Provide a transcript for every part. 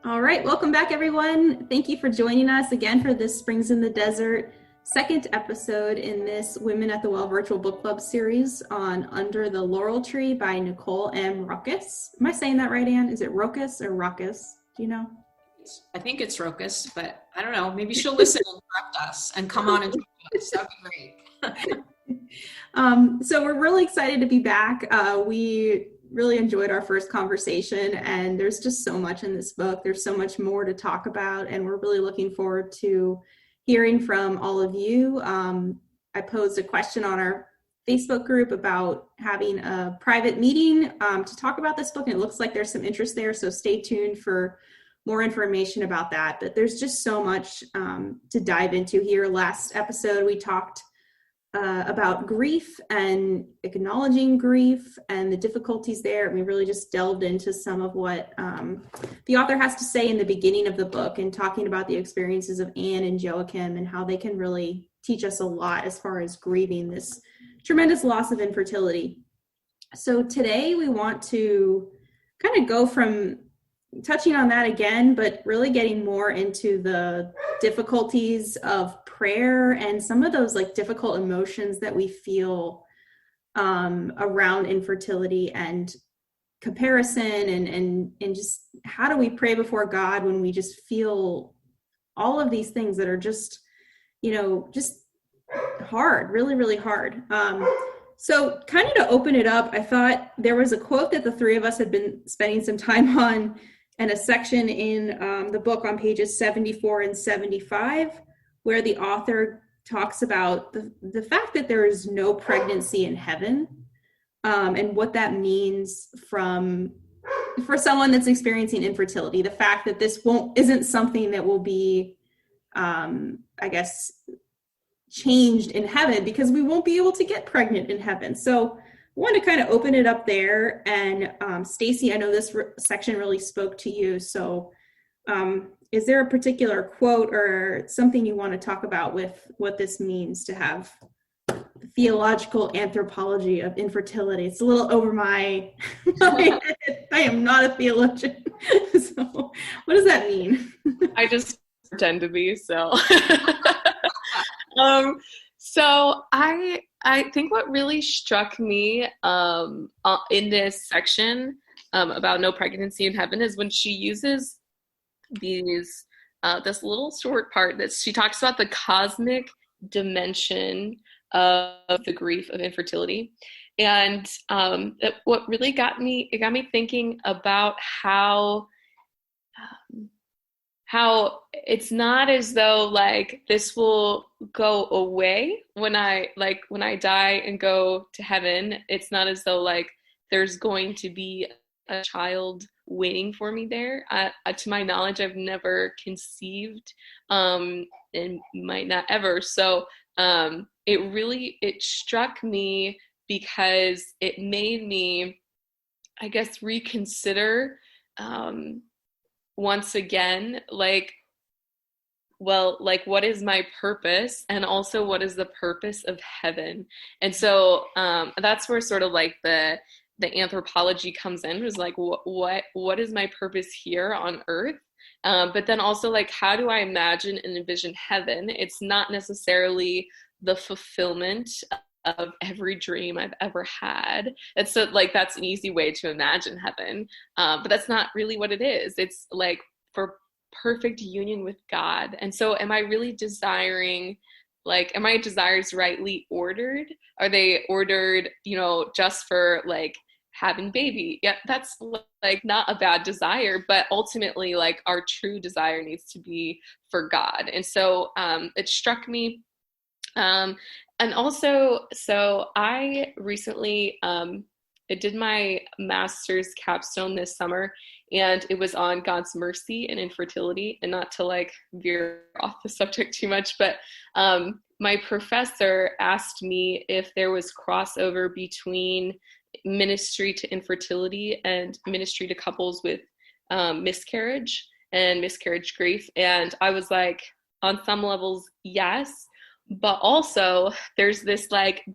All right, welcome back, everyone. Thank you for joining us again for this Springs in the Desert second episode in this Women at the Well virtual book club series on Under the Laurel Tree by Nicole M. Roccas. Am I saying that right, Anne? Is it Roccas or Roccas? Do you know? I think it's Roccas, but I don't know. Maybe she'll listen and correct us and come on and join us. That'd be great. So we're really excited to be back. We really enjoyed our first conversation, and there's just so much in this book. There's so much more to talk about, and we're really looking forward to hearing from all of you. I posed a question on our Facebook group about having a private meeting to talk about this book, and it looks like there's some interest there, so stay tuned for more information about that. But there's just so much to dive into here. Last episode, we talked about grief and acknowledging grief and the difficulties there. And we really just delved into some of what the author has to say in the beginning of the book, and talking about the experiences of Anne and Joachim and how they can really teach us a lot as far as grieving this tremendous loss of infertility. So today we want to kind of go from touching on that again, but really getting more into the difficulties of prayer and some of those like difficult emotions that we feel around infertility and comparison and just how do we pray before God when we just feel all of these things that are just, just hard, really, really hard. So kind of to open it up, I thought there was a quote that the three of us had been spending some time on, and a section in the book on pages 74 and 75, where the author talks about the fact that there is no pregnancy in heaven, and what that means for someone that's experiencing infertility. The fact that this isn't something that will be, changed in heaven, because we won't be able to get pregnant in heaven. So I want to kind of open it up there. And Stacey, I know this section really spoke to you. So is there a particular quote or something you want to talk about with what this means to have theological anthropology of infertility? It's a little over my head. I am not a theologian. So what does that mean? I just pretend to be, so. So I think what really struck me in this section about no pregnancy in heaven is when she uses this little short part that she talks about the cosmic dimension of the grief of infertility. And what really got me thinking about how it's not as though like this will go away when I die and go to heaven. It's not as though like there's going to be a child waiting for me there. To my knowledge, I've never conceived and might not ever. So it struck me because it made me, I guess, reconsider once again, what is my purpose, and also what is the purpose of heaven? And so that's where sort of like the anthropology comes in, was like what is my purpose here on earth? But then also like, how do I imagine and envision heaven? It's not necessarily the fulfillment of every dream I've ever had. It's so, like, that's an easy way to imagine heaven, but that's not really what it is. It's like for perfect union with God. And so am I really desiring, like, am my desires rightly ordered? Are they ordered, just for like having baby? Yeah, that's like not a bad desire, but ultimately like our true desire needs to be for God. And so it struck me. And also, so I recently I did my master's capstone this summer, and it was on God's mercy and infertility. And not to like veer off the subject too much, but my professor asked me if there was crossover between ministry to infertility and ministry to couples with miscarriage and miscarriage grief. And I was like, on some levels, yes. But also there's this like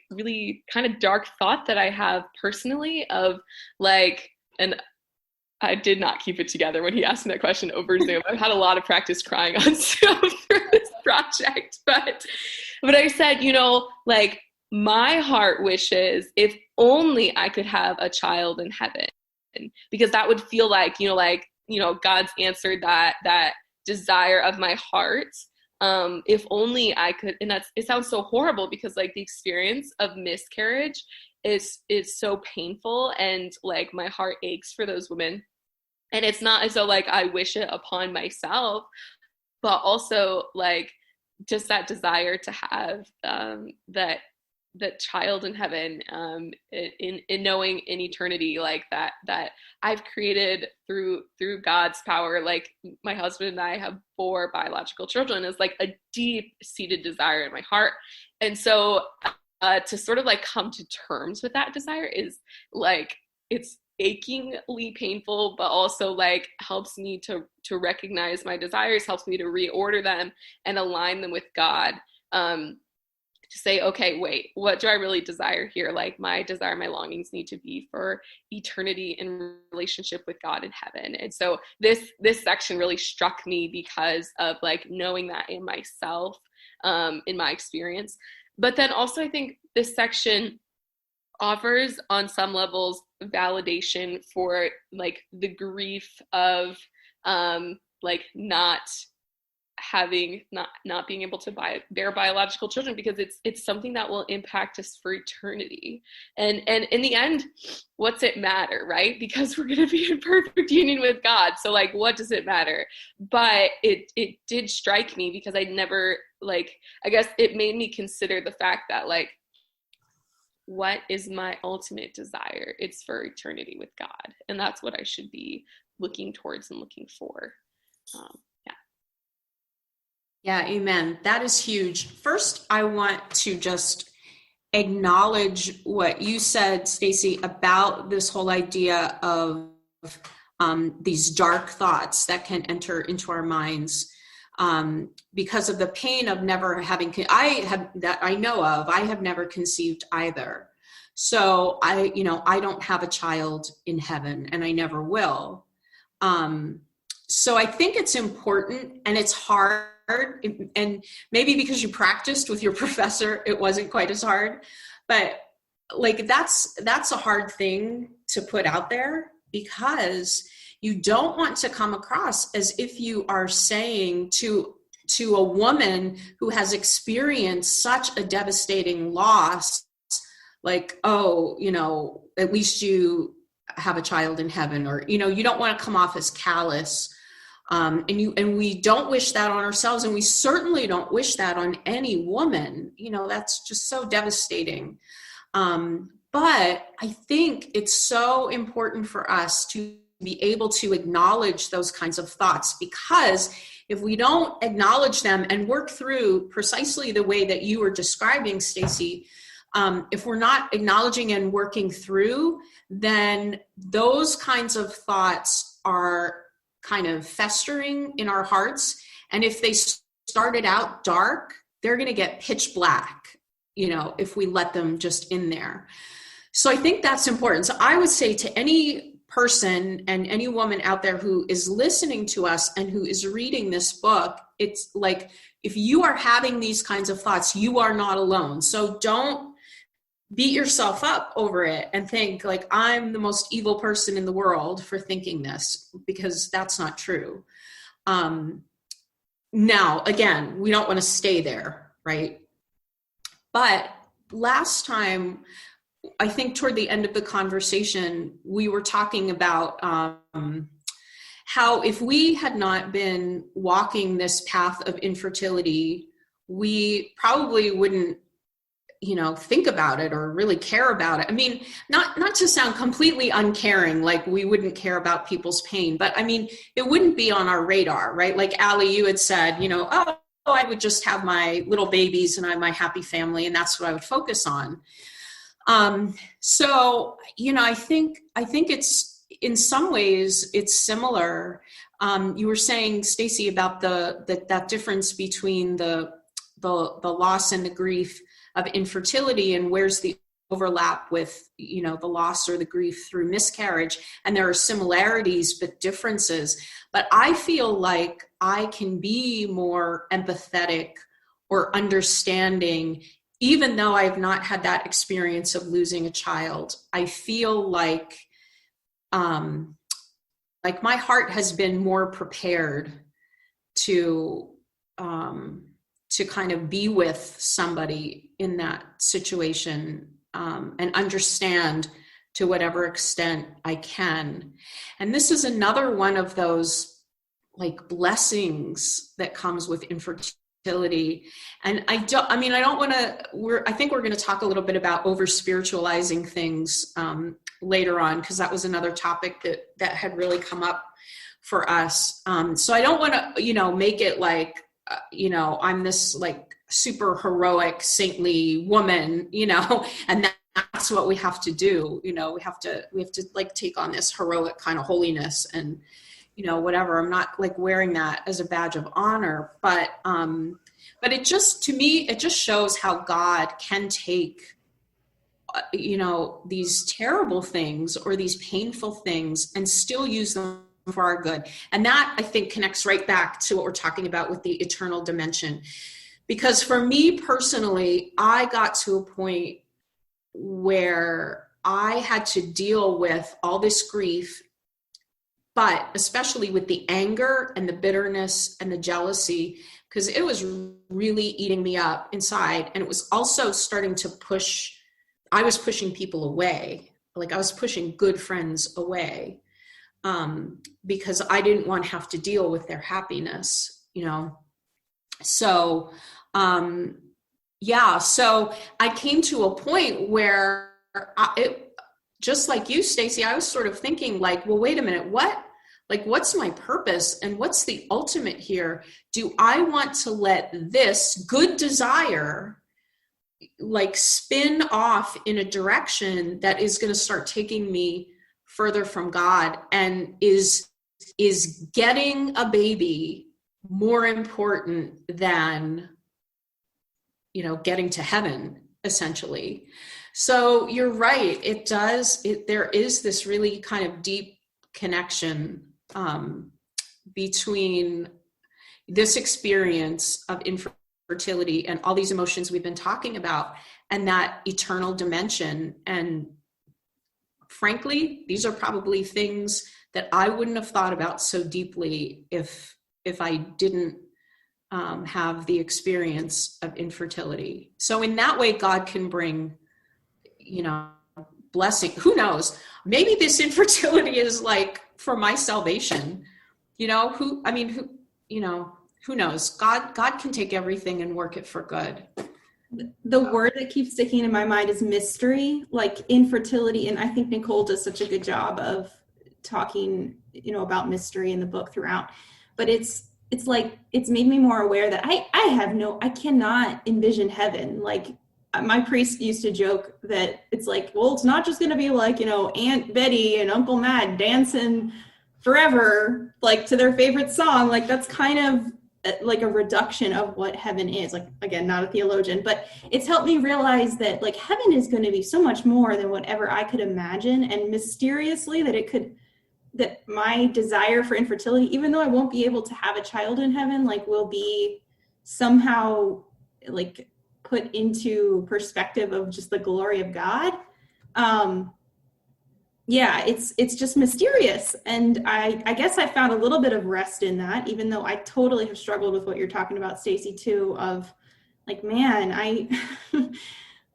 really kind of dark thought that I have personally of like, and I did not keep it together when he asked me that question over Zoom. I've had a lot of practice crying on Zoom for this project, but I said, like, my heart wishes if only I could have a child in heaven, because that would feel like, God's answered that desire of my heart. If only I could, and it sounds so horrible because like the experience of miscarriage is so painful, and like my heart aches for those women. And it's not as though like I wish it upon myself, but also like just that desire to have that child in heaven, in knowing in eternity, like that I've created through God's power. Like my husband and I have 4 biological children is like a deep seated desire in my heart. And so to sort of like come to terms with that desire is like, it's achingly painful, but also like helps me to recognize my desires, helps me to reorder them and align them with God. To say, okay, wait, what do I really desire here? Like my desire, my longings need to be for eternity in relationship with God in heaven. And so this section really struck me because of like knowing that in myself, in my experience. But then also I think this section offers on some levels validation for like the grief of like not being able to bear biological children, because it's something that will impact us for eternity. And in the end, what's it matter, right? Because we're going to be in perfect union with God. So like, what does it matter? But it did strike me because I never, like, I guess it made me consider the fact that like, what is my ultimate desire? It's for eternity with God. And that's what I should be looking towards and looking for. Yeah, amen. That is huge. First, I want to just acknowledge what you said, Stacey, about this whole idea of these dark thoughts that can enter into our minds because of the pain of never having, I have never conceived either. So I don't have a child in heaven, and I never will. So I think it's important, and it's hard, and maybe because you practiced with your professor, it wasn't quite as hard, but like that's a hard thing to put out there, because you don't want to come across as if you are saying to a woman who has experienced such a devastating loss, like, oh, at least you have a child in heaven, or, you don't want to come off as callous. And we don't wish that on ourselves, and we certainly don't wish that on any woman. That's just so devastating. But I think it's so important for us to be able to acknowledge those kinds of thoughts, because if we don't acknowledge them and work through precisely the way that you were describing, Stacey, if we're not acknowledging and working through, then those kinds of thoughts are kind of festering in our hearts. And if they started out dark, they're going to get pitch black, if we let them just in there. So I think that's important. So I would say to any person and any woman out there who is listening to us and who is reading this book, it's like, if you are having these kinds of thoughts, you are not alone. So don't beat yourself up over it and think like, I'm the most evil person in the world for thinking this, because that's not true. Now, again, we don't want to stay there, right? But last time, I think toward the end of the conversation, we were talking about how if we had not been walking this path of infertility, we probably wouldn't think about it or really care about it. I mean, not to sound completely uncaring, like we wouldn't care about people's pain, but I mean, it wouldn't be on our radar, right? Like Allie, you had said, oh, I would just have my little babies and I have my happy family, and that's what I would focus on. So, I think it's, in some ways it's similar. You were saying, Stacey, about that difference between the loss and the grief of infertility, and where's the overlap with, the loss or the grief through miscarriage, and there are similarities but differences. But I feel like I can be more empathetic or understanding, even though I've not had that experience of losing a child. I feel like my heart has been more prepared to kind of be with somebody in that situation, and understand to whatever extent I can. And this is another one of those blessings that comes with infertility. And I think we're going to talk a little bit about over spiritualizing things later on, because that was another topic that had really come up for us. So I don't want to, make it I'm this super heroic, saintly woman, and that's what we have to do. We have to take on this heroic kind of holiness and, whatever. I'm not wearing that as a badge of honor, but it just, to me, it just shows how God can take, these terrible things or these painful things and still use them for our good. And that, I think, connects right back to what we're talking about with the eternal dimension. Because for me personally, I got to a point where I had to deal with all this grief, but especially with the anger and the bitterness and the jealousy, because it was really eating me up inside. And it was also starting to I was pushing people away. I was pushing good friends away, because I didn't want to have to deal with their happiness, So, so I came to a point where just like you, Stacey, I was sort of thinking well, wait a minute, what's my purpose and what's the ultimate here? Do I want to let this good desire spin off in a direction that is going to start taking me further from God? And is getting a baby more important than, getting to heaven, essentially? So you're right. There is this really kind of deep connection between this experience of infertility and all these emotions we've been talking about and that eternal dimension. And frankly, these are probably things that I wouldn't have thought about so deeply if I didn't have the experience of infertility. So in that way, God can bring, blessing. Who knows? Maybe this infertility is for my salvation. Who knows? God can take everything and work it for good. The word that keeps sticking in my mind is mystery, infertility. And I think Nicole does such a good job of talking, about mystery in the book throughout. But it's made me more aware that I cannot envision heaven. My priest used to joke that it's it's not just going to be Aunt Betty and Uncle Matt dancing forever, to their favorite song. That's kind of a reduction of what heaven is. Again, not a theologian, but it's helped me realize that heaven is going to be so much more than whatever I could imagine. And mysteriously that my desire for infertility, even though I won't be able to have a child in heaven, will be somehow put into perspective of just the glory of God. It's just mysterious. And I guess I found a little bit of rest in that, even though I totally have struggled with what you're talking about, Stacey, too, of man,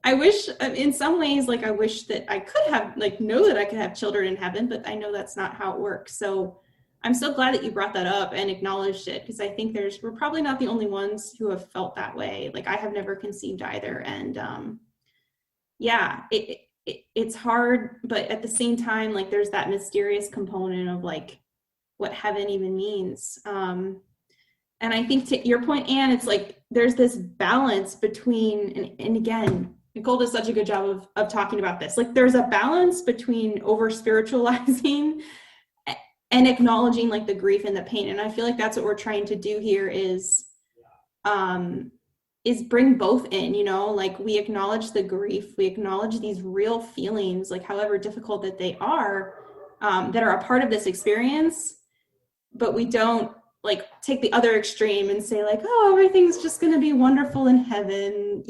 I wish in some ways, I wish that I could have, know that I could have children in heaven, but I know that's not how it works. So I'm so glad that you brought that up and acknowledged it, because I think we're probably not the only ones who have felt that way. I have never conceived either. And it's hard, but at the same time, there's that mysterious component of what heaven even means. And I think to your point, Anne, it's there's this balance between, and again, Nicole does such a good job of talking about this. There's a balance between over spiritualizing and acknowledging the grief and the pain. And I feel that's what we're trying to do here is is bring both in, like we acknowledge the grief, we acknowledge these real feelings, like however difficult that they are, that are a part of this experience, but we don't like take the other extreme and say like, oh, everything's just going to be wonderful in heaven,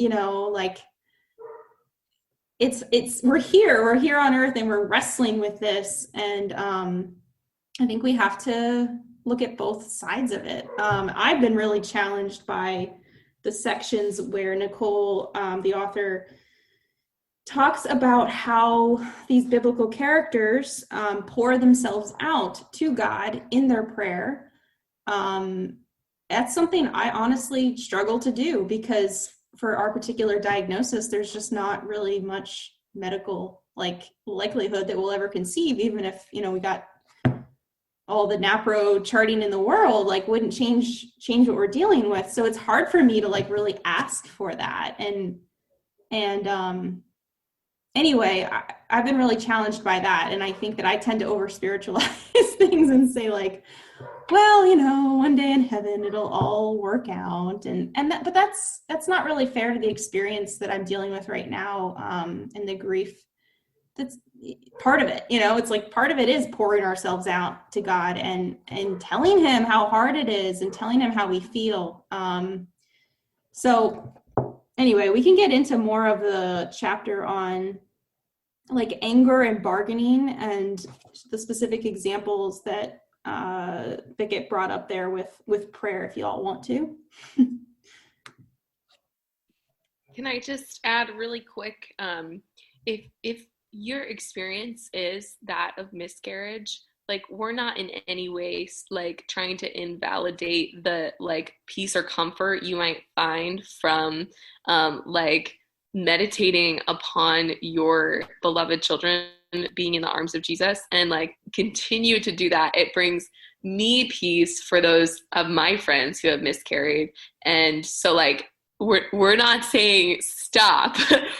like we're here on earth and we're wrestling with this. And I think we have to look at both sides of it. I've been really challenged by the sections where Nicole, the author, talks about how these biblical characters pour themselves out to God in their prayer. That's something I honestly struggle to do, because for our particular diagnosis, there's just not really much medical likelihood that we'll ever conceive, even if, we got all the NAPRO charting in the world, wouldn't change what we're dealing with. So it's hard for me to really ask for that. And anyway, I've been really challenged by that. And I think that I tend to over spiritualize things and say well, one day in heaven, it'll all work out. But that's not really fair to the experience that I'm dealing with right now. And the grief, that's part of it. It's part of it is pouring ourselves out to God and telling him how hard it is and telling him how we feel. So anyway, we can get into more of the chapter on anger and bargaining and the specific examples that get brought up there with prayer, if you all want to. Can I just add really quick, if your experience is that of miscarriage, we're not in any way trying to invalidate the peace or comfort you might find from meditating upon your beloved children being in the arms of Jesus, and continue to do that. It brings me peace for those of my friends who have miscarried. And so we're not saying stop.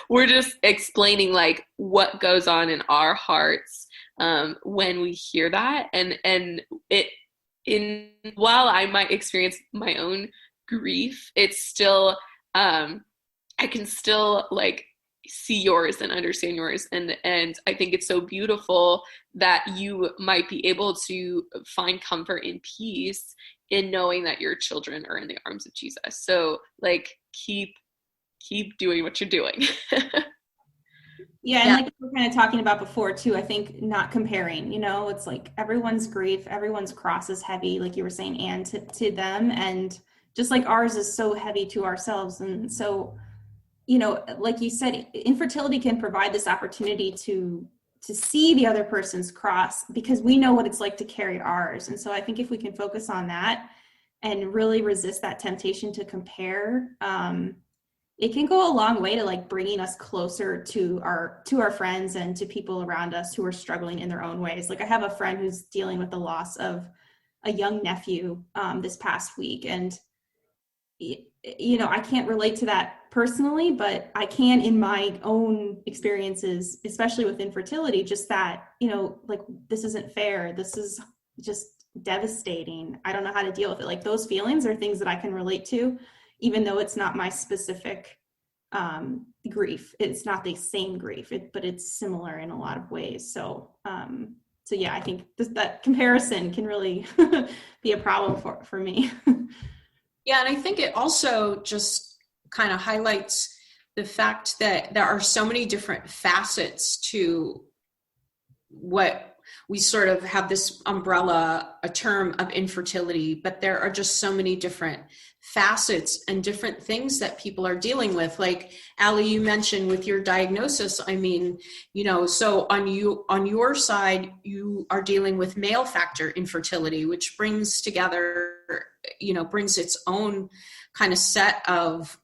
We're just explaining what goes on in our hearts when we hear that. And while I might experience my own grief, it's still I can still see yours and understand yours. And I think it's so beautiful that you might be able to find comfort and peace in knowing that your children are in the arms of Jesus. So keep doing what you're doing. Yeah. And like we were kind of talking about before too, I think not comparing, it's everyone's grief, everyone's cross is heavy, like you were saying, and to them. And just ours is so heavy to ourselves. And so, like you said, infertility can provide this opportunity to see the other person's cross, because we know what it's like to carry ours. And so I think if we can focus on that and really resist that temptation to compare, it can go a long way to bringing us closer to our friends and to people around us who are struggling in their own ways. I have a friend who's dealing with the loss of a young nephew this past week. And I can't relate to that personally, but I can in my own experiences, especially with infertility, just that, this isn't fair. This is just devastating. I don't know how to deal with it. Those feelings are things that I can relate to, even though it's not my specific grief. It's not the same grief, but it's similar in a lot of ways. So yeah, I think that comparison can really be a problem for me. Yeah, and I think it also just kind of highlights the fact that there are so many different facets to what we sort of have this umbrella, a term of infertility, but there are just so many different facets and different things that people are dealing with. Like Allie, you mentioned with your diagnosis, so on your side, you are dealing with male factor infertility, which brings together, brings its own kind of set of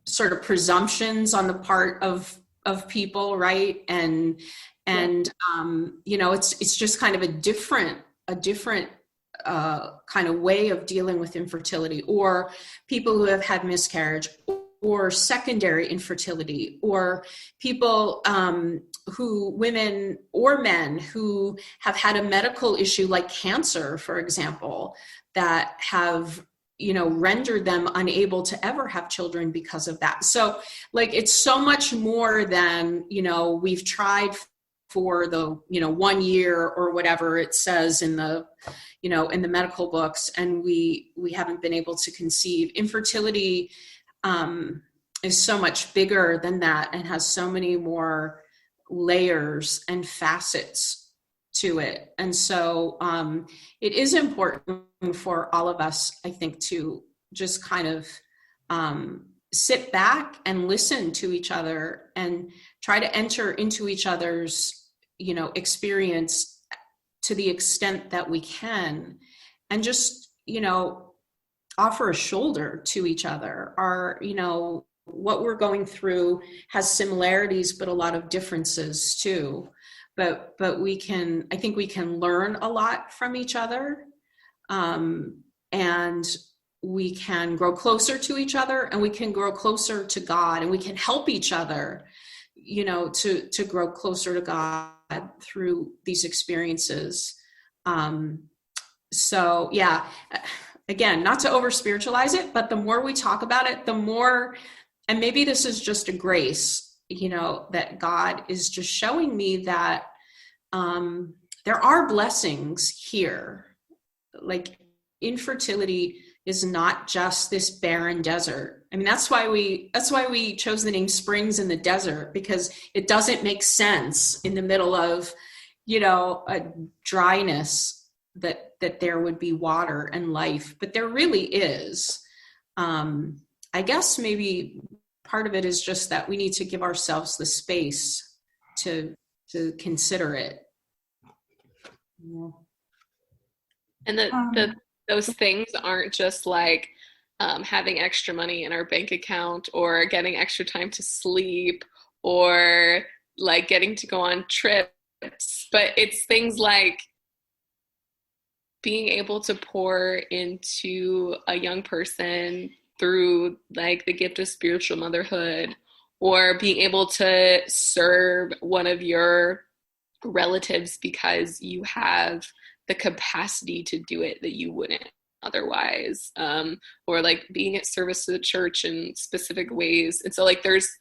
sort of presumptions on the part of people, right? And it's just kind of a different kind of way of dealing with infertility, or people who have had miscarriage or secondary infertility, or people women or men who have had a medical issue like cancer, for example, that have rendered them unable to ever have children because of that. So like, it's so much more than, we've tried for the, 1 year or whatever it says in the, in the medical books, and we haven't been able to conceive. Infertility is so much bigger than that and has so many more layers and facets to it. And so it is important for all of us, I think, to just kind of sit back and listen to each other and try to enter into each other's, experience to the extent that we can, and just, offer a shoulder to each other. What we're going through has similarities, but a lot of differences too. But I think we can learn a lot from each other. And we can grow closer to each other, and we can grow closer to God, and we can help each other, to grow closer to God through these experiences. So yeah, again, not to over spiritualize it, but the more we talk about it, the more, and maybe this is just a grace, that God is just showing me that there are blessings here. Like, infertility is not just this barren desert. I mean, that's why we chose the name Springs in the Desert, because it doesn't make sense in the middle of, a dryness that there would be water and life, but there really is. I guess maybe part of it is just that we need to give ourselves the space to consider it. Yeah. And those things aren't just like having extra money in our bank account, or getting extra time to sleep, or like getting to go on trips, but it's things like being able to pour into a young person through like the gift of spiritual motherhood, or being able to serve one of your relatives because you have the capacity to do it that you wouldn't otherwise, or like being at service to the church in specific ways. And so like there's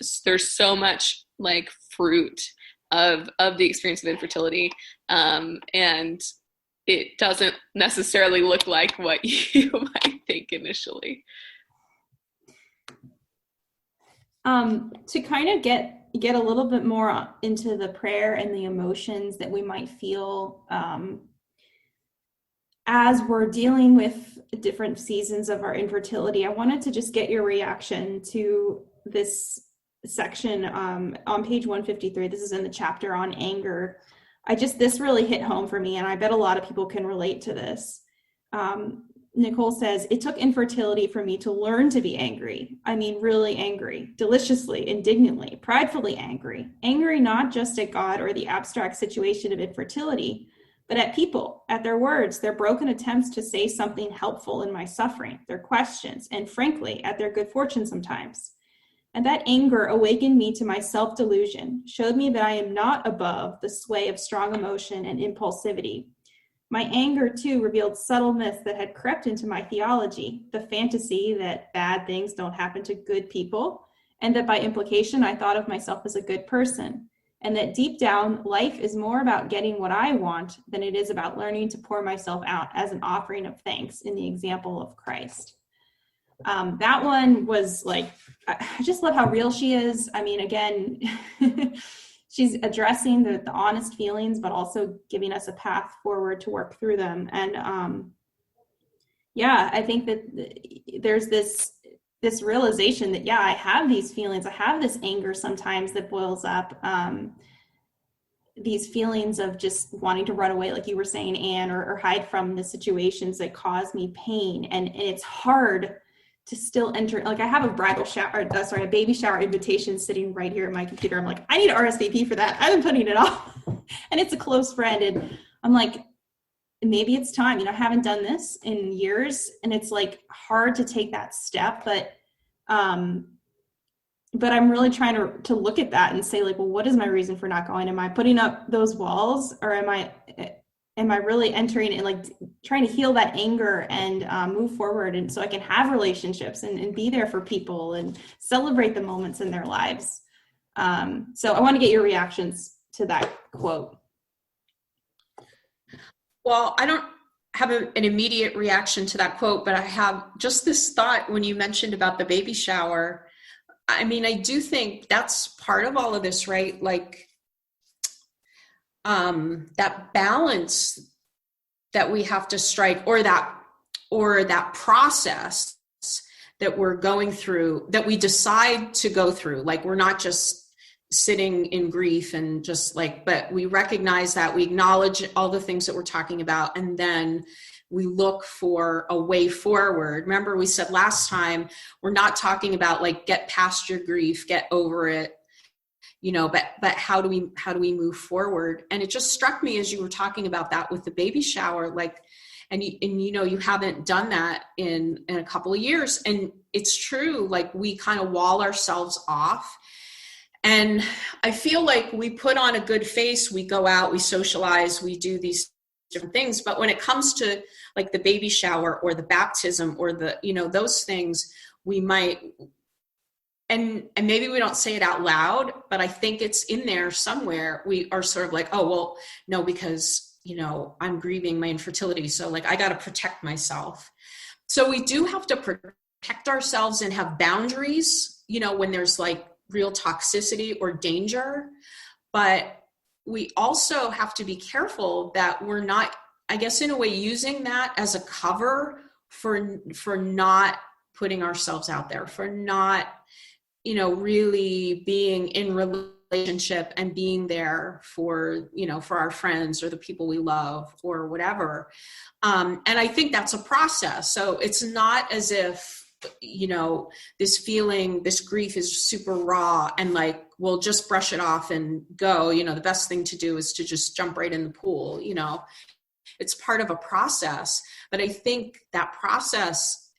so much like fruit of the experience of infertility, and it doesn't necessarily look like what you might think initially. To kind of get a little bit more into the prayer and the emotions that we might feel as we're dealing with different seasons of our infertility, I wanted to just get your reaction to this section on page 153. This is in the chapter on anger. This really hit home for me, and I bet a lot of people can relate to this. Nicole says, "It took infertility for me to learn to be angry. I mean, really angry, deliciously, indignantly, pridefully angry. Angry not just at God or the abstract situation of infertility, but at people, at their words, their broken attempts to say something helpful in my suffering, their questions, and frankly, at their good fortune sometimes. And that anger awakened me to my self-delusion, showed me that I am not above the sway of strong emotion and impulsivity. My anger, too, revealed subtle myths that had crept into my theology, the fantasy that bad things don't happen to good people, and that by implication I thought of myself as a good person, and that deep down, life is more about getting what I want than it is about learning to pour myself out as an offering of thanks in the example of Christ." That one was like, I just love how real she is. I mean, again, she's addressing the honest feelings, but also giving us a path forward to work through them. And I think that there's this realization that, I have these feelings. I have this anger sometimes that boils up, these feelings of just wanting to run away, like you were saying, Anne, or hide from the situations that cause me pain. And it's hard to still enter. Like, I have a baby shower invitation sitting right here at my computer. I'm like, I need to RSVP for that. I've been putting it off. And it's a close friend. And I'm like, maybe it's time. I haven't done this in years, and it's like hard to take that step. But I'm really trying to look at that and say, like, well, what is my reason for not going? Am I putting up those walls, or am I am I really entering and like trying to heal that anger and move forward, and so I can have relationships and be there for people and celebrate the moments in their lives. So I want to get your reactions to that quote. Well, I don't have an immediate reaction to that quote, but I have just this thought when you mentioned about the baby shower. I mean, I do think that's part of all of this, right? Like, that balance that we have to strike, or that process that we're going through, that we decide to go through. Like, we're not just sitting in grief and just like, but we recognize that, we acknowledge all the things that we're talking about, and then we look for a way forward. Remember, we said last time, we're not talking about like, get past your grief, get over it, but how do we move forward? And it just struck me as you were talking about that with the baby shower, like, and you haven't done that in a couple of years. And it's true, like, we kind of wall ourselves off. And I feel like we put on a good face, we go out, we socialize, we do these different things. But when it comes to like the baby shower or the baptism or the, those things, we might, and maybe we don't say it out loud, but I think it's in there somewhere. We are sort of like, oh, well, no, because, I'm grieving my infertility. So like, I got to protect myself. So we do have to protect ourselves and have boundaries, when there's like real toxicity or danger. But we also have to be careful that we're not, I guess, in a way, using that as a cover for not putting ourselves out there, for not, really being in relationship and being there for, for our friends or the people we love or whatever. And I think that's a process. So it's not as if, this feeling, this grief is super raw and like, we'll just brush it off and go. The best thing to do is to just jump right in the pool. It's part of a process, but I think that process,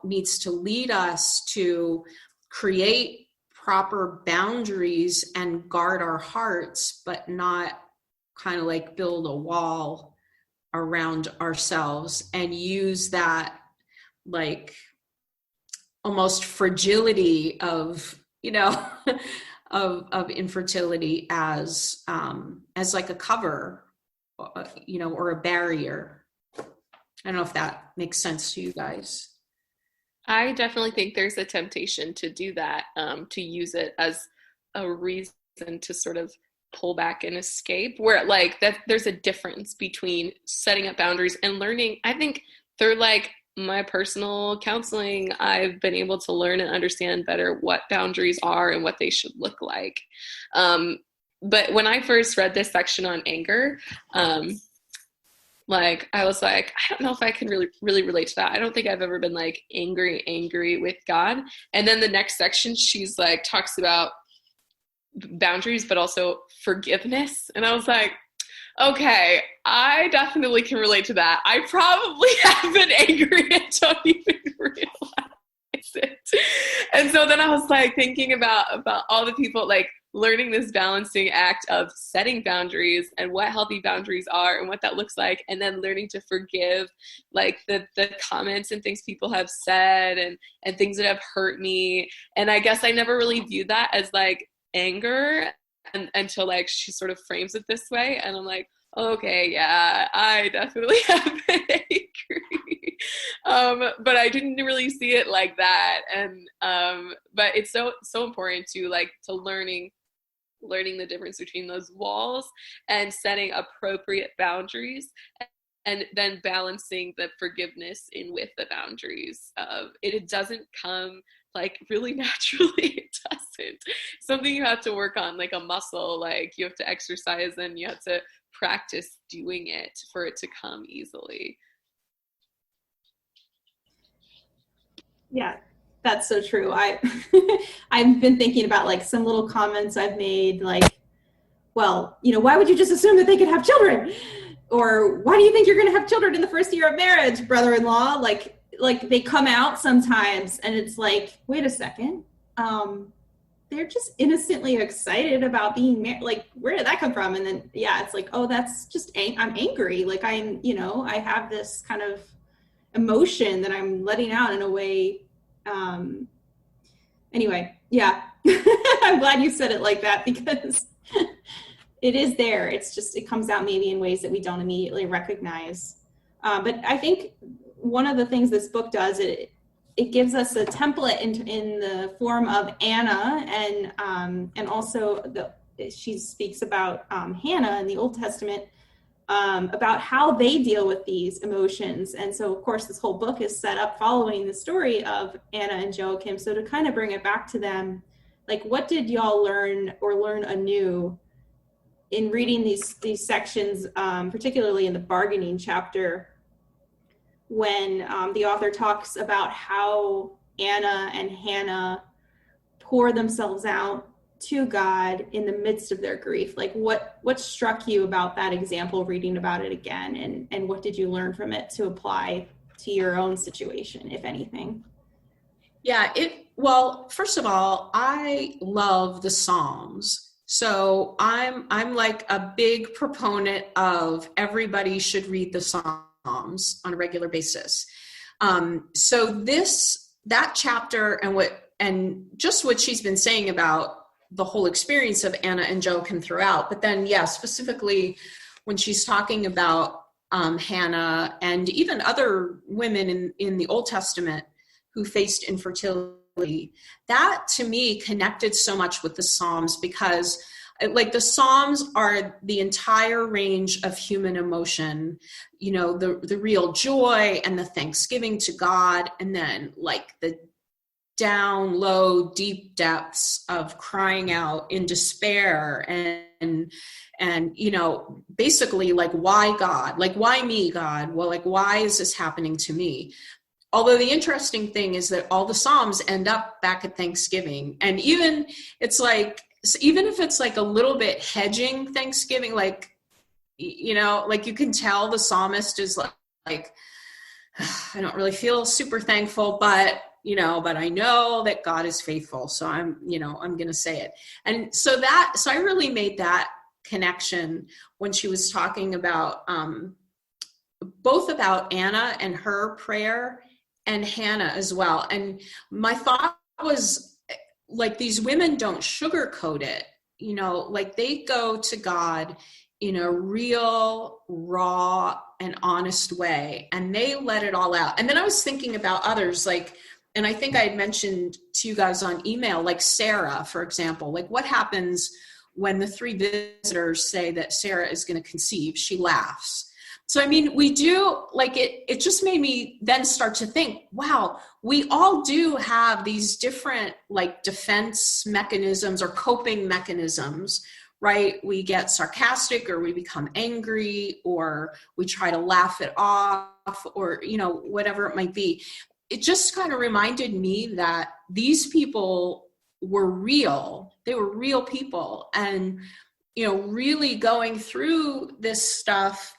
needs to lead us to create proper boundaries and guard our hearts, but not kind of like build a wall around ourselves and use that like almost fragility of, of infertility as like a cover, or a barrier. I don't know if that makes sense to you guys. I definitely think there's a temptation to do that, to use it as a reason to sort of pull back and escape, where like that there's a difference between setting up boundaries and learning. I think through like my personal counseling, I've been able to learn and understand better what boundaries are and what they should look like. But when I first read this section on anger, like, I was like, I don't know if I can really relate to that. I don't think I've ever been like angry with God. And then the next section, she's like, talks about boundaries, but also forgiveness. And I was like, okay, I definitely can relate to that. I probably have been angry and don't even realize it. And so then I was like thinking about all the people like learning this balancing act of setting boundaries and what healthy boundaries are and what that looks like, and then learning to forgive like the comments and things people have said and things that have hurt me. And I guess I never really viewed that as like anger until like she sort of frames it this way, and I'm like, okay, yeah, I definitely have been angry, but I didn't really see it like that. And but it's so important to learning the difference between those walls and setting appropriate boundaries, and then balancing the forgiveness in with the boundaries. It doesn't come like really naturally. It doesn't. Something you have to work on, like a muscle. Like you have to exercise and you have to practice doing it for it to come easily. Yeah, that's so true. I've been thinking about like some little comments I've made, like, well, why would you just assume that they could have children? Or why do you think you're going to have children in the first year of marriage, brother-in-law? Like they come out sometimes and it's like, wait a second. they're just innocently excited about being married. Like, where did that come from? And then, yeah, it's like, oh, that's just, I'm angry. Like I have this kind of emotion that I'm letting out in a way. Anyway, yeah, I'm glad you said it like that, because it is there. It's just, it comes out maybe in ways that we don't immediately recognize. But I think one of the things this book does, it gives us a template in the form of Anna, and also she speaks about Hannah in the Old Testament, about how they deal with these emotions. And so, of course, this whole book is set up following the story of Anna and Joachim. So to kind of bring it back to them, like, what did y'all learn or learn anew in reading these sections, particularly in the bargaining chapter, when the author talks about how Anna and Hannah pour themselves out to God in the midst of their grief? Like, what struck you about that example, reading about it again, and what did you learn from it to apply to your own situation, if anything? Yeah, well, first of all, I love the Psalms. So I'm like a big proponent of everybody should read the Psalms on a regular basis. So that chapter and just what she's been saying about the whole experience of Anna and Joachim throughout, but then, yeah, specifically when she's talking about Hannah and even other women in the Old Testament who faced infertility, that to me connected so much with the Psalms, because like the Psalms are the entire range of human emotion, the real joy and the thanksgiving to God, and then like the down low, deep depths of crying out in despair and basically like, why God? Like, why me, God? Well, like, why is this happening to me? Although the interesting thing is that all the Psalms end up back at Thanksgiving. And even if it's like a little bit hedging Thanksgiving, like, like you can tell the psalmist is like, I don't really feel super thankful, but I know that God is faithful. So I'm going to say it. And so I really made that connection when she was talking about, both about Anna and her prayer and Hannah as well. And my thought was, like, these women don't sugarcoat it, like they go to God in a real, raw and honest way, and they let it all out. And then I was thinking about others, like, and I think I had mentioned to you guys on email, like Sarah, for example, like what happens when the 3 visitors say that Sarah is going to conceive? She laughs. So, I mean, we do, like, it just made me then start to think, wow, we all do have these different, like, defense mechanisms or coping mechanisms, right? We get sarcastic, or we become angry, or we try to laugh it off, or, whatever it might be. It just kind of reminded me that these people were real. They were real people, and, really going through this stuff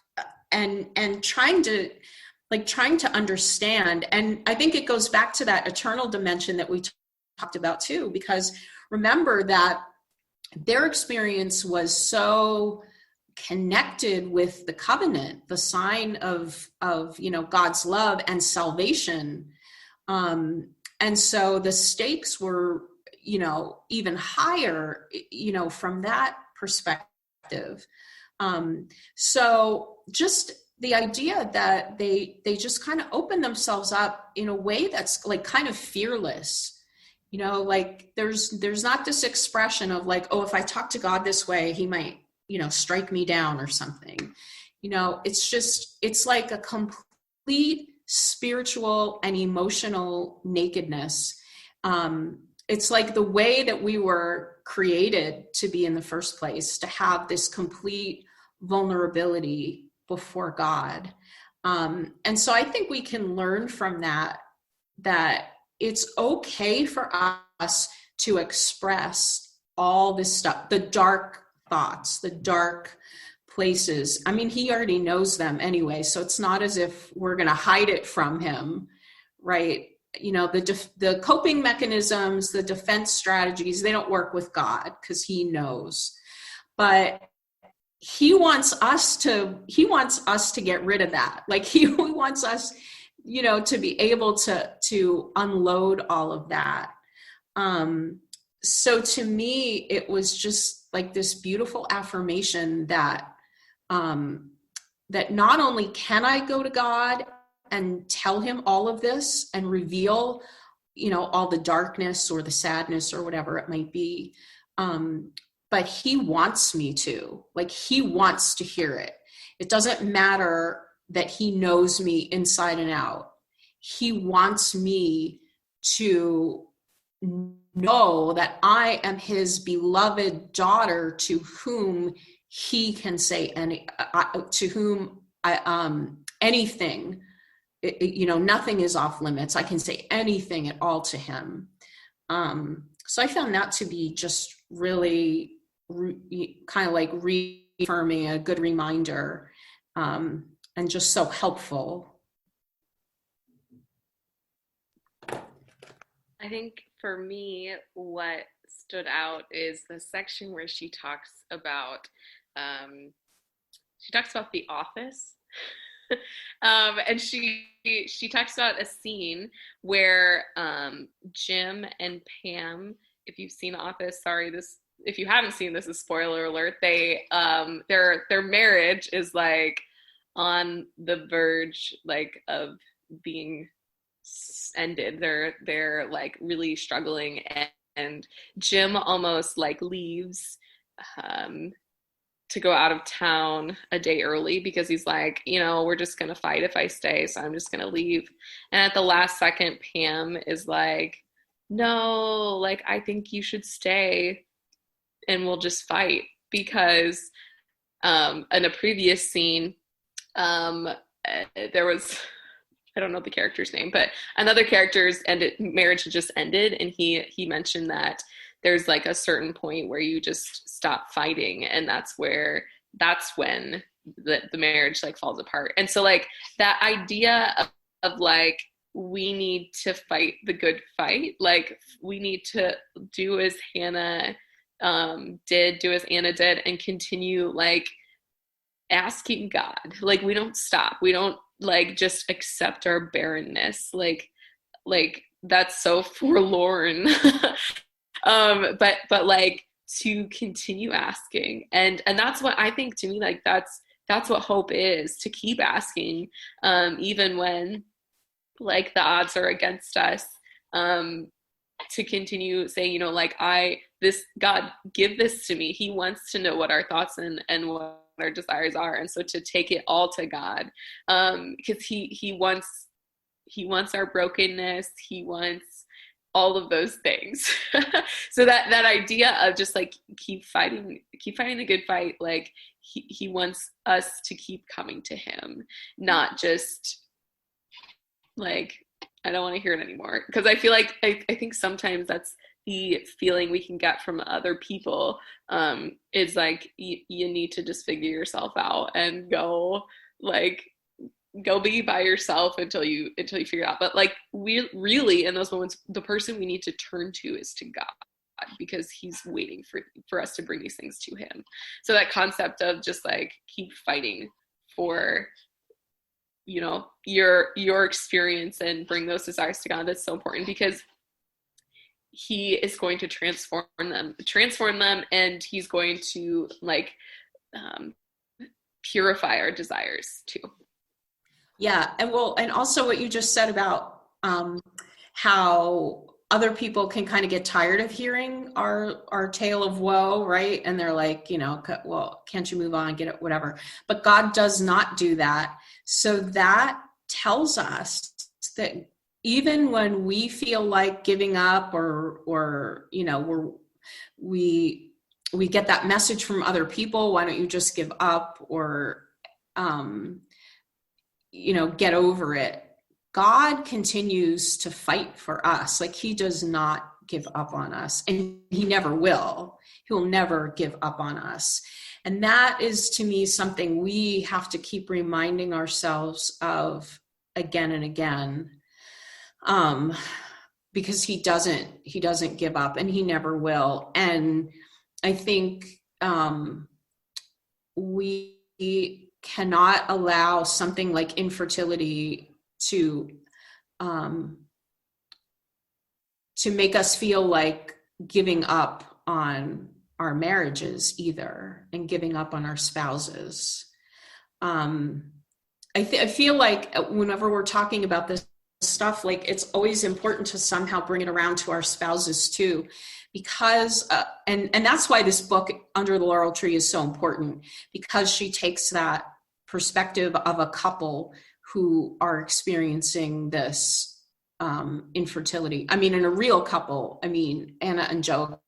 and trying to understand. And I think it goes back to that eternal dimension that we talked about too, because remember that their experience was so connected with the covenant, the sign of God's love and salvation. And so the stakes were, even higher, from that perspective. So just the idea that they just kind of open themselves up in a way that's like kind of fearless, like there's not this expression of like, oh, if I talk to God this way, he might, strike me down or something. It's like a complete spiritual and emotional nakedness. It's like the way that we were created to be in the first place, to have this complete vulnerability before God. And so I think we can learn from that it's okay for us to express all this stuff, the dark thoughts, the dark places. I mean, he already knows them anyway, so it's not as if we're going to hide it from him, right? the coping mechanisms, the defense strategies, they don't work with God because he knows. But he wants us to get rid of that. Like he wants us, to be able to unload all of that. So to me, it was just like this beautiful affirmation that not only can I go to God and tell him all of this and reveal, all the darkness or the sadness or whatever it might be, but he wants me to. Like, he wants to hear it. It doesn't matter that he knows me inside and out. He wants me to know that I am his beloved daughter to whom he can say anything. Nothing is off limits. I can say anything at all to him. So I found that to be just really kind of like reaffirming, a good reminder, and just so helpful. I think for me, what stood out is the section where she talks about The Office. And she talks about a scene where Jim and Pam, if you've seen Office, if you haven't seen this, is spoiler alert, they their marriage is like on the verge like of being ended. They're like really struggling, and Jim almost like leaves to go out of town a day early because he's like, we're just gonna fight if I stay, so I'm just gonna leave. And at the last second, Pam is like, no, like I think you should stay and we'll just fight, because in a previous scene there was, I don't know the character's name, but another character's marriage had just ended, and he mentioned that there's like a certain point where you just stop fighting, and that's when the marriage like falls apart. And so like that idea of like, we need to fight the good fight, like we need to do as Anna did, and continue like asking God. Like we don't stop, we don't like just accept our barrenness, like that's so forlorn. But like to continue asking, and that's what I think, to me, like that's what hope is, to keep asking, even when like the odds are against us, to continue saying, like God, give this to me. He wants to know what our thoughts and what our desires are, and so to take it all to God, because he wants our brokenness, he wants all of those things. So that idea of just like keep fighting the good fight, like he wants us to keep coming to him, not just like, I don't want to hear it anymore. Because I feel like I think sometimes that's the feeling we can get from other people, is like you need to just figure yourself out and go be by yourself until you figure it out. But like, we really, in those moments, the person we need to turn to is to God, because he's waiting for us to bring these things to him. So that concept of just like keep fighting for your experience and bring those desires to God, that's so important, because he is going to transform them, and he's going to like purify our desires too. Yeah. And also what you just said about how other people can kind of get tired of hearing our tale of woe, right? And they're like, well, can't you move on, get it, whatever. But God does not do that. So that tells us that even when we feel like giving up, or we get that message from other people, why don't you just give up, or get over it, God continues to fight for us. Like, he does not give up on us, and he never will. He will never give up on us. And that is, to me, something we have to keep reminding ourselves of again and again. because he doesn't give up, and he never will. And I think we cannot allow something like infertility to make us feel like giving up on our marriages either, and giving up on our spouses. I feel like whenever we're talking about this stuff, like it's always important to somehow bring it around to our spouses too, because and that's why this book, Under the Laurel Tree, is so important, because she takes that perspective of a couple who are experiencing this infertility. I mean, in a real couple, I mean, Anna and Joachim,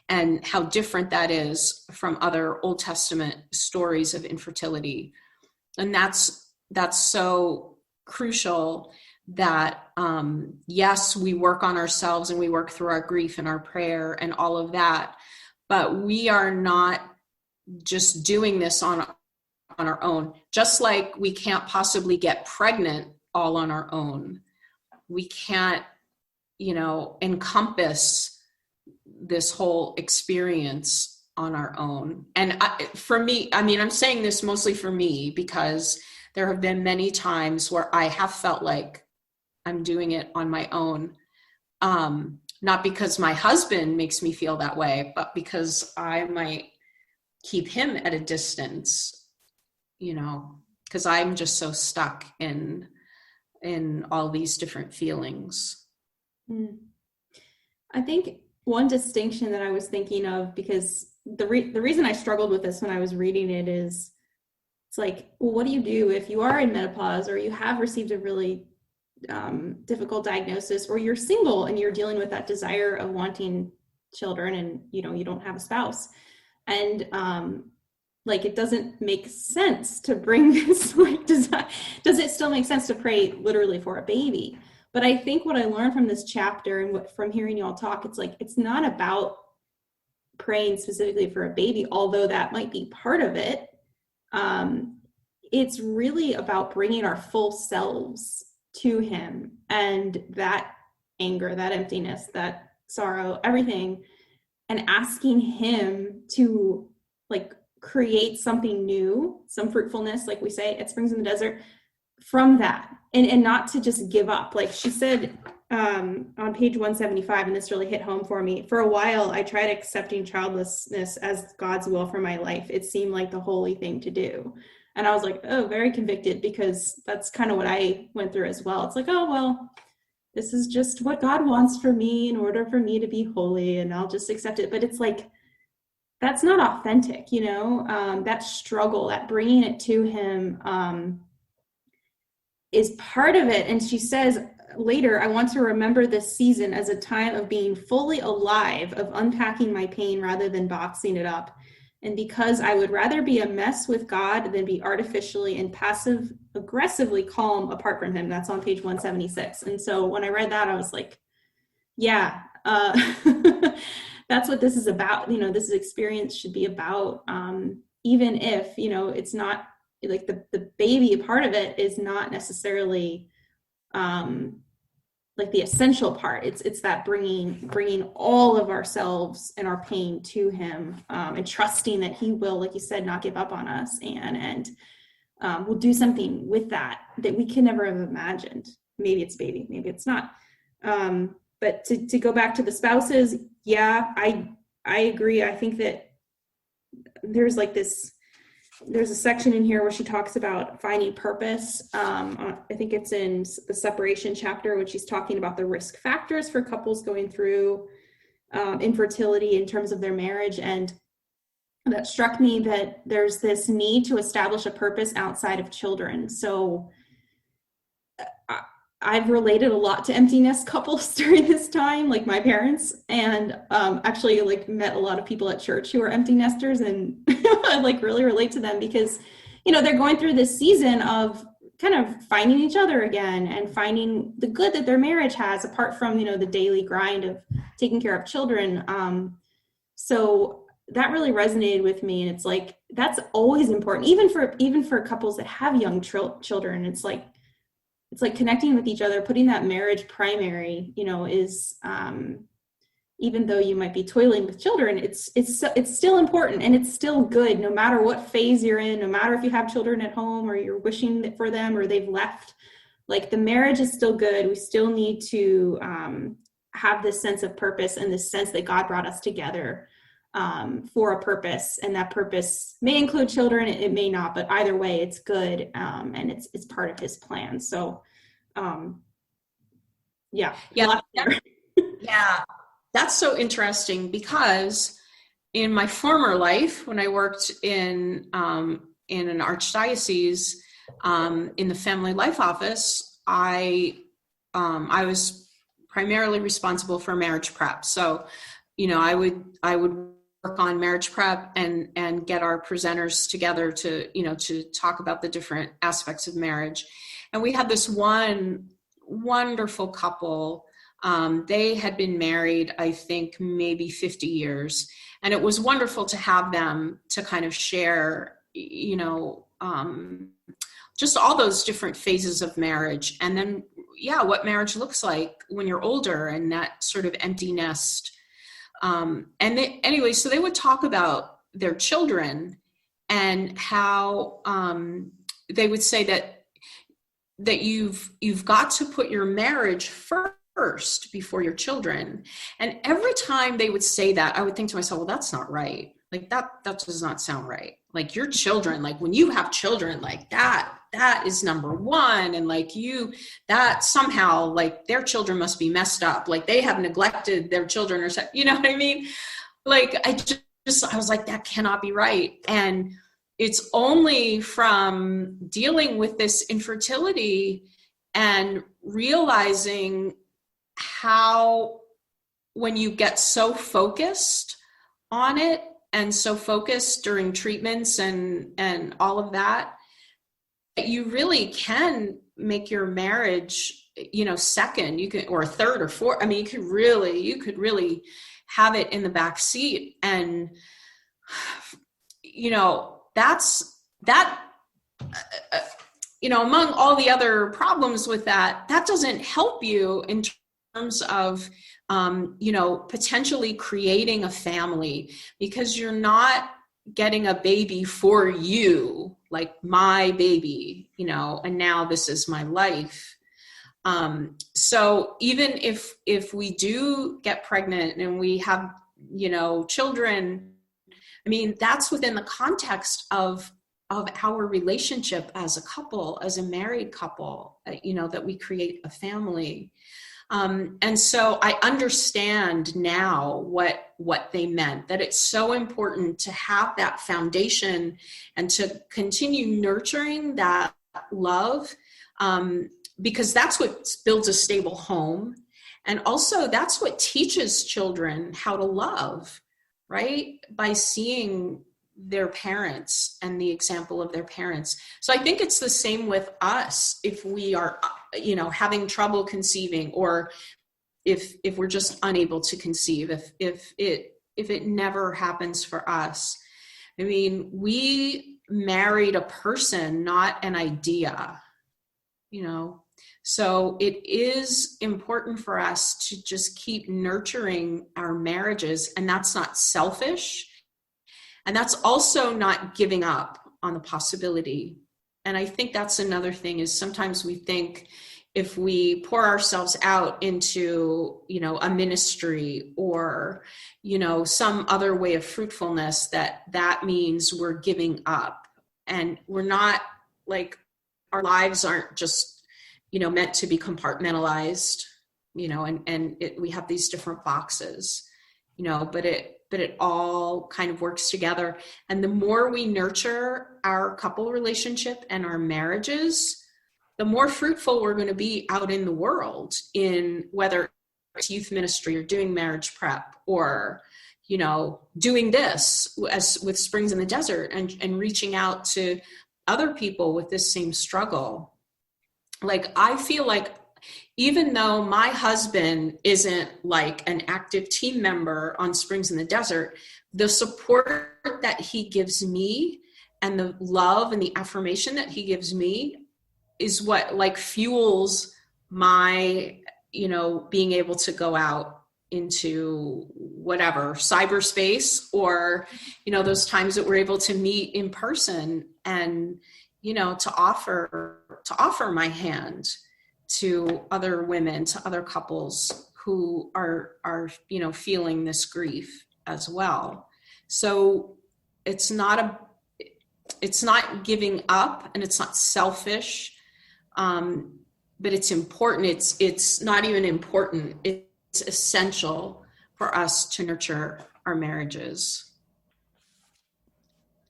and how different that is from other Old Testament stories of infertility. And that's so crucial, that yes, we work on ourselves and we work through our grief and our prayer and all of that, but we are not just doing this on our own. Just like we can't possibly get pregnant all on our own, we can't, encompass this whole experience on our own. And for me, I mean, I'm saying this mostly for me, because there have been many times where I have felt like I'm doing it on my own. Not because my husband makes me feel that way, but because I might keep him at a distance, because I'm just so stuck in all these different feelings. I think one distinction that I was thinking of, because the reason I struggled with this when I was reading it is, it's like, well, what do you do if you are in menopause, or you have received a really difficult diagnosis, or you're single and you're dealing with that desire of wanting children, and you don't have a spouse, and it doesn't make sense to bring this desire. Does it still make sense to pray literally for a baby? But I think what I learned from this chapter, and from hearing you all talk, it's like, it's not about praying specifically for a baby, although that might be part of it. It's really about bringing our full selves to him, and that anger, that emptiness, that sorrow, everything, and asking him to create something new, some fruitfulness, like we say at Springs in the Desert, from that, and not to just give up. Like she said on page 175, and this really hit home for me, for a while I tried accepting childlessness as God's will for my life. It seemed like the holy thing to do. And I was like, oh, very convicted, because that's kind of what I went through as well. It's like, oh, well, this is just what God wants for me in order for me to be holy, and I'll just accept it. But it's like, that's not authentic, that struggle, that bringing it to him is part of it. And she says later, I want to remember this season as a time of being fully alive, of unpacking my pain rather than boxing it up. And because I would rather be a mess with God than be artificially and passive aggressively calm apart from him. That's on page 176. And so when I read that, I was like, yeah, that's what this is about. This experience should be about, even if, it's not like the baby part of it is not necessarily like the essential part. It's that bringing all of ourselves and our pain to him, and trusting that he will, like you said, not give up on us, and we'll do something with that we can never have imagined. Maybe it's baby, maybe it's not. But to go back to the spouses, yeah, I agree. I think that there's a section in here where she talks about finding purpose. I think it's in the separation chapter, when she's talking about the risk factors for couples going through infertility in terms of their marriage. And that struck me, that there's this need to establish a purpose outside of children. So I've related a lot to empty nest couples during this time, like my parents, and actually met a lot of people at church who are empty nesters, and I really relate to them, because they're going through this season of kind of finding each other again, and finding the good that their marriage has, apart from the daily grind of taking care of children. So that really resonated with me, and it's like, that's always important, even for couples that have young children. It's like, it's like connecting with each other, putting that marriage primary, is, even though you might be toiling with children, it's still important, and it's still good no matter what phase you're in, no matter if you have children at home or you're wishing for them or they've left. Like, the marriage is still good. We still need to have this sense of purpose and this sense that God brought us together for a purpose, and that purpose may include children, it may not, but either way, it's good, and it's part of His plan. So, yeah. Yeah. That's so interesting, because in my former life, when I worked in an archdiocese, in the family life office, I was primarily responsible for marriage prep. So, I would work on marriage prep and get our presenters together to talk about the different aspects of marriage. And we had this one wonderful couple. They had been married, I think, maybe 50 years. And it was wonderful to have them to kind of share, just all those different phases of marriage. And then, what marriage looks like when you're older, and that sort of empty nest. So they would talk about their children and how they would say that you've got to put your marriage first before your children. And every time they would say that, I would think to myself, well, that's not right. Like that does not sound right. Like, your children, like when you have children, like that is number one. And like that somehow, like, their children must be messed up. Like, they have neglected their children or something, you know what I mean? Like, I was like, that cannot be right. And it's only from dealing with this infertility and realizing how, when you get so focused on it and so focused during treatments and all of that, you really can make your marriage, second, you can, or third or fourth. I mean, you could really have it in the back seat. And, among all the other problems with that doesn't help you in terms of, potentially creating a family, because you're not getting a baby for you, like my baby, and now this is my life. So even if we do get pregnant and we have, children, I mean, that's within the context of our relationship as a couple, as a married couple, that we create a family. And so I understand now what they meant, that it's so important to have that foundation and to continue nurturing that love, because that's what builds a stable home. And also that's what teaches children how to love, right? By seeing their parents and the example of their parents. So I think it's the same with us. If we are, having trouble conceiving, or if we're just unable to conceive, if it never happens for us. I mean, we married a person, not an idea, So it is important for us to just keep nurturing our marriages, and that's not selfish. And that's also not giving up on the possibility. And I think that's another thing, is sometimes we think if we pour ourselves out into, a ministry or, some other way of fruitfulness, that means we're giving up. And we're not, like, our lives aren't just, meant to be compartmentalized, and we have these different boxes, but it all kind of works together. And the more we nurture our couple relationship and our marriages, the more fruitful we're going to be out in the world, in whether it's youth ministry or doing marriage prep, or, doing this as with Springs in the Desert, and reaching out to other people with this same struggle. Like, I feel like, even though my husband isn't like an active team member on Springs in the Desert, the support that he gives me and the love and the affirmation that he gives me is what like fuels my, being able to go out into whatever cyberspace, or those times that we're able to meet in person and to offer my hand to other women, to other couples who are feeling this grief as well. So it's not giving up, and it's not selfish, but it's important. It's not even important. It's essential for us to nurture our marriages.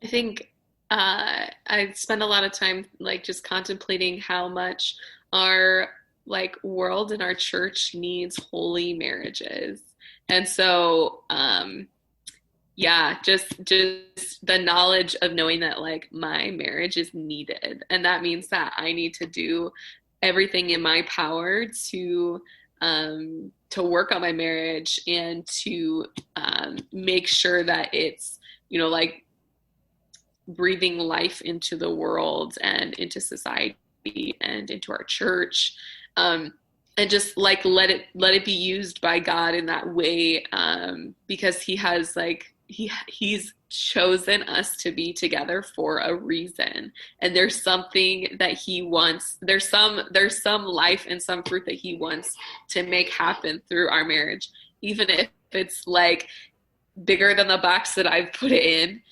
I think I spend a lot of time like just contemplating how much our like world and our church needs holy marriages. And so just the knowledge of knowing that like my marriage is needed, and that means that I need to do everything in my power to work on my marriage and to make sure that it's like breathing life into the world and into society and into our church, and just like let it be used by God in that way, because he has like he's chosen us to be together for a reason, and there's something that he wants, there's some life and some fruit that he wants to make happen through our marriage, even if it's like bigger than the box that I've put it in.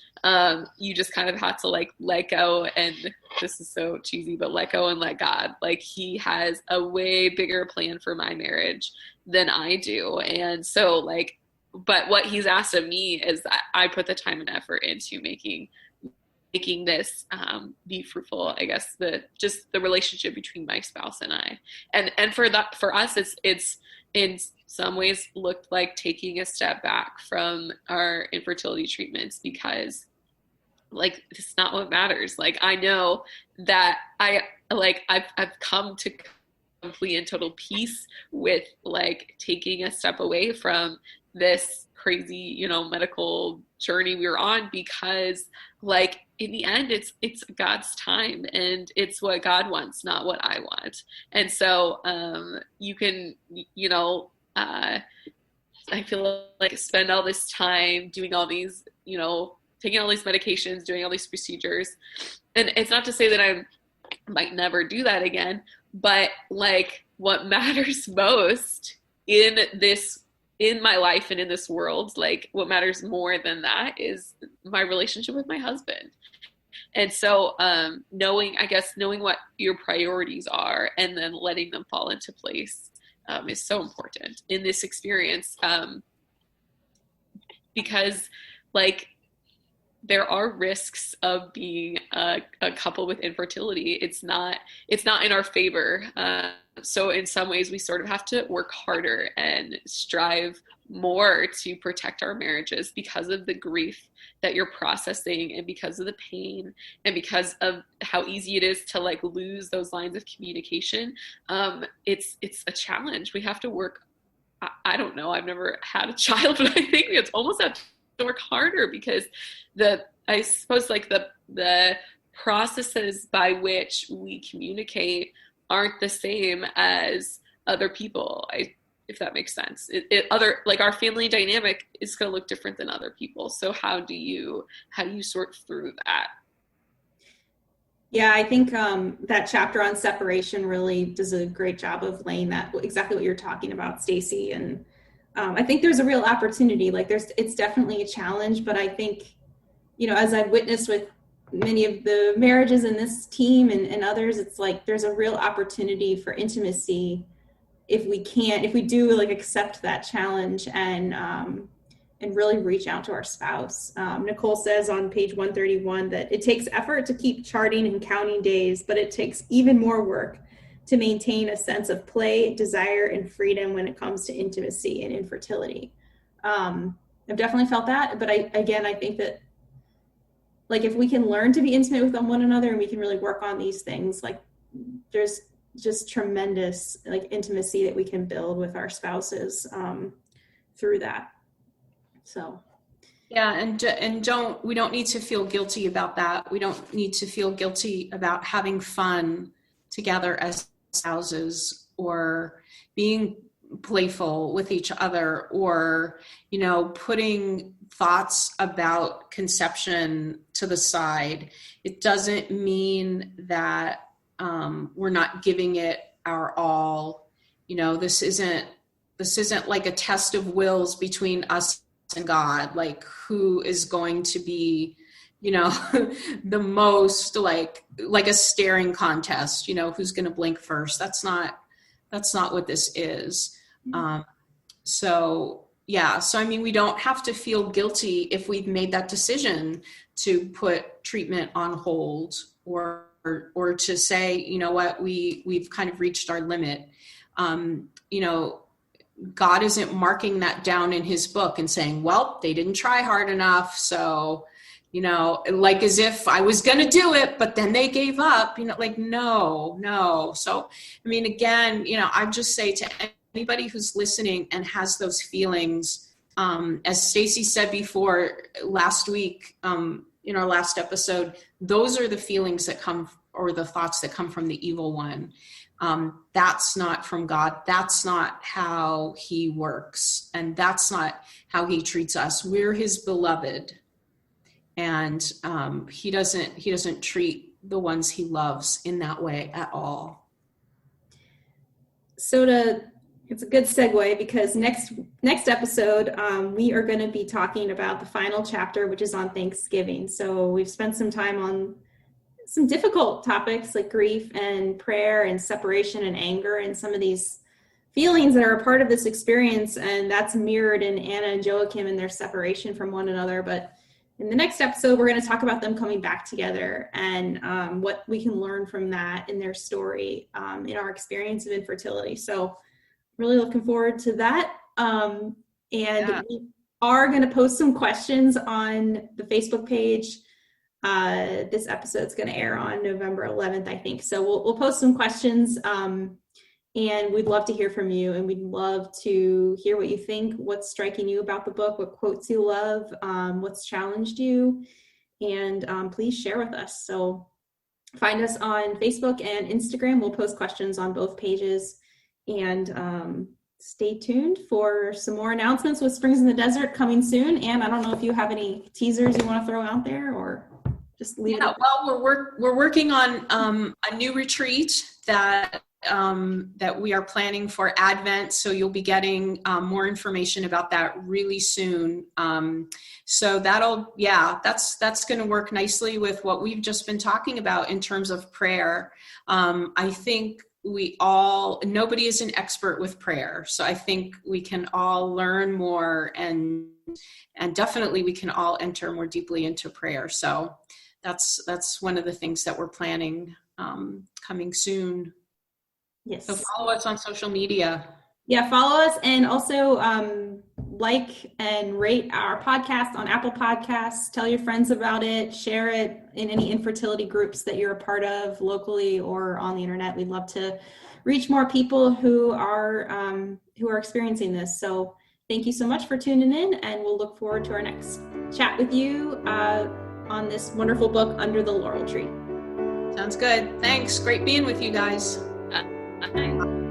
You just kind of have to like let go, and this is so cheesy, but let go and let God. Like he has a way bigger plan for my marriage than I do. And so like, but what he's asked of me is that I put the time and effort into making this be fruitful. I guess the relationship between my spouse and I, and for us, it's in some ways looked like taking a step back from our infertility treatments, because like it's not what matters. Like I know that I've come to complete and total peace with like taking a step away from this crazy, medical journey we were on, because like in the end it's God's time and it's what God wants, not what I want. And so you can, I feel like spend all this time doing all these, taking all these medications, doing all these procedures. And it's not to say that I might never do that again, but like what matters most in my life and in this world, like what matters more than that is my relationship with my husband. And so knowing what your priorities are and then letting them fall into place is so important in this experience, because like there are risks of being a couple with infertility. It's not in our favor. So in some ways we sort of have to work harder and strive more to protect our marriages because of the grief that you're processing, and because of the pain, and because of how easy it is to like lose those lines of communication. It's a challenge. We have to work. I don't know. I've never had a child, but I think it's almost have to work harder, because I suppose like the processes by which we communicate aren't the same as other people. If that makes sense. Our family dynamic is going to look different than other people. So how do you sort through that? Yeah, I think that chapter on separation really does a great job of laying that exactly what you're talking about, Stacey. And I think there's a real opportunity. Like it's definitely a challenge, but I think, as I've witnessed with many of the marriages in this team and others, it's like there's a real opportunity for intimacy if we do like accept that challenge and really reach out to our spouse. Nicole says on page 131 that it takes effort to keep charting and counting days, but it takes even more work to maintain a sense of play, desire, and freedom when it comes to intimacy and infertility. I've definitely felt that, but I think that like if we can learn to be intimate with one another and we can really work on these things, like there's just tremendous like intimacy that we can build with our spouses through that. So yeah, and we don't need to feel guilty about that. We don't need to feel guilty about having fun together as spouses, or being playful with each other, or, you know, putting thoughts about conception to the side. It doesn't mean that we're not giving it our all. You know, this isn't like a test of wills between us and God, like who is going to be, you know, the most like a staring contest, you know, who's going to blink first. That's not what this is. So I mean, we don't have to feel guilty if we've made that decision to put treatment on hold, or to say, you know what, we've kind of reached our limit. You know, God isn't marking that down in his book and saying, well, they didn't try hard enough. So, you know, like as if I was going to do it, but then they gave up, you know, like, no. So, I mean, again, you know, I just say to anybody who's listening and has those feelings, as Stacey said before last week, in our last episode, those are the feelings that come, or the thoughts that come from the evil one. That's not from God. That's not how he works. And that's not how he treats us. We're his beloved. And he doesn't treat the ones he loves in that way at all. So it's a good segue, because next episode, we are going to be talking about the final chapter, which is on Thanksgiving. So we've spent some time on some difficult topics like grief and prayer and separation and anger and some of these feelings that are a part of this experience. And that's mirrored in Anna and Joachim and their separation from one another. But in the next episode, we're going to talk about them coming back together and what we can learn from that in their story, in our experience of infertility. So really looking forward to that. We are going to post some questions on the Facebook page. This episode's going to air on November 11th, I think. So we'll post some questions, and we'd love to hear from you, and we'd love to hear what you think, what's striking you about the book, what quotes you love, what's challenged you, and please share with us. So find us on Facebook and Instagram. We'll post questions on both pages, and stay tuned for some more announcements with Springs in the Desert coming soon. And I don't know if you have any teasers you want to throw out there, or just leave it up. Well, we're working on a new retreat that we are planning for Advent. So you'll be getting more information about that really soon. So that's going to work nicely with what we've just been talking about in terms of prayer. I think nobody is an expert with prayer. So I think we can all learn more, and definitely we can all enter more deeply into prayer. So that's one of the things that we're planning coming soon. Yes. So follow us on social media. Yeah, follow us, and also like and rate our podcast on Apple Podcasts. Tell your friends about it. Share it in any infertility groups that you're a part of, locally or on the internet. We'd love to reach more people who are experiencing this. So thank you so much for tuning in, and we'll look forward to our next chat with you on this wonderful book, Under the Laurel Tree. Sounds good. Thanks. Great being with you guys. Bye.